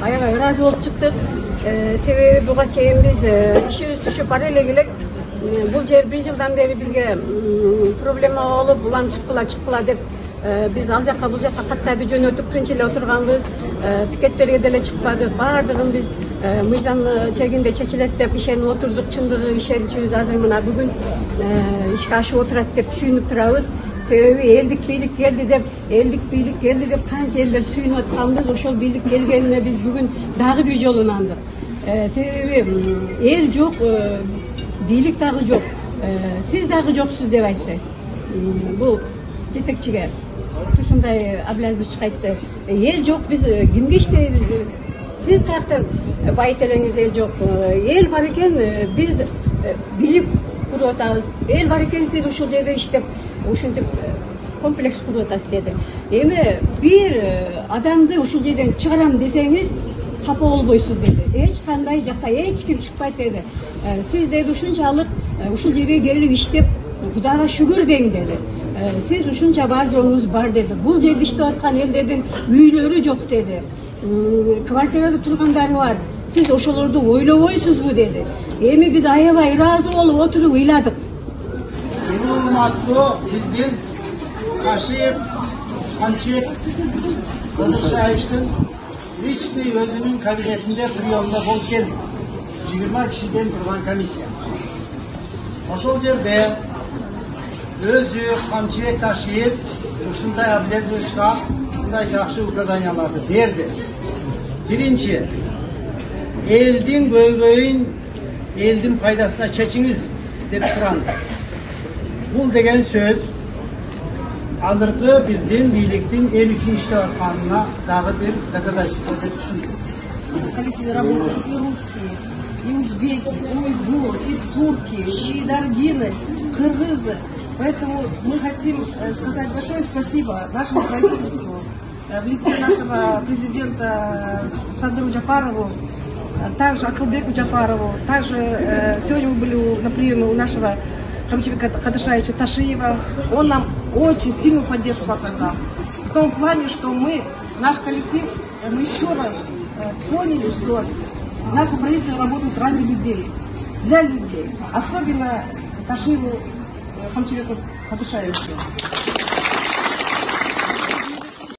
Аябай ыраазы болуп чыктык. Себеби буга чейин биз ишибиз түшүп бара элек бул жер 1 жылдан бери бизге проблема болуп, улам чыккыла деп биз ал жакка бул жакка каттарды жөнөтүп тынч эле отурганбыз. Пикеттерге деле чыкпадык. Баардыгын биз мыйзам чегинде чечилет деп ишенип отурдук. Чындыгы ишеничибиз азыр мына бүгүн ишке ашып отурат деп сүйүнүп турабыз. Себеби элдик бийлик келди деп канча элдер сүйүнүп атканбыз. Ошол бийлик келгенине биз бүгүн дагы бир жолу ынандык. Себеби эл жок, бийлик дагы жок, сиз дагы жоксуз деп айтты. Бул жетекчиге ушундай обязанность айтты. Эл жок, биз кимге иштейбиз? Сиз каяктан байыт элеңиз, эл жок. Эл бар экен, биз бийлик куруп атабыз. Эл бар экен, сиз ушул жерде иштеп, ушинтип комплекс куруп атасыз деди. Эми бир адамды ушул жерден чыгарам десеңиз, капа болбойсуз деди. Эч кандай жакка эч ким чыкпайт деди. Сиз деди ушунчалык ушул жерге келип иштеп, Кудайга шүгүр дең деди. Siz ушунча бар жоңуз бар деди. Бул жерде иштеп аткан элдердин үйлөрү жок деди. Квартирада тургандары бар. Сиз ошолорду ойлобойсузбу деди. Эми биз аябай ыраазы болуп отуруп ыйладык. Урматтуу биздин Кашиев, Камчыбек Кадыршаевичтин личный өзүнүн кабинетинде приемда болуп келдик. 20 кишиден турган комиссия. Ошол жерде өзү Камчыбек Ташиев ушундай обязанностька ушундай жакшы указанияларды берди. Биринчи, элдин көйгөйүн элдин пайдасына чечиңиз деп суранды. Бул деген сөз азыркы биздин бийликтин эл үчүн иштеп атканына дагы бир доказательство деп түшүндүк. Коллективы работают и русские, и узбеки, и уйгуры, и турки, и даргины, кыргызы. Поэтому мы хотим сказать большое спасибо нашему правительству в лице нашего президента Садыру Джапарову, также Акылбеку Джапарову. Также сегодня мы были на приеме у нашего Камчыбека Кадыршаевича Ташиева. Он нам очень сильную поддержку оказал. В том плане, что мы, наш коллектив, мы еще раз поняли, что наше правительство работает ради людей, для людей. Особенно Ташиеву Камчыбеку Кадыршаевичу.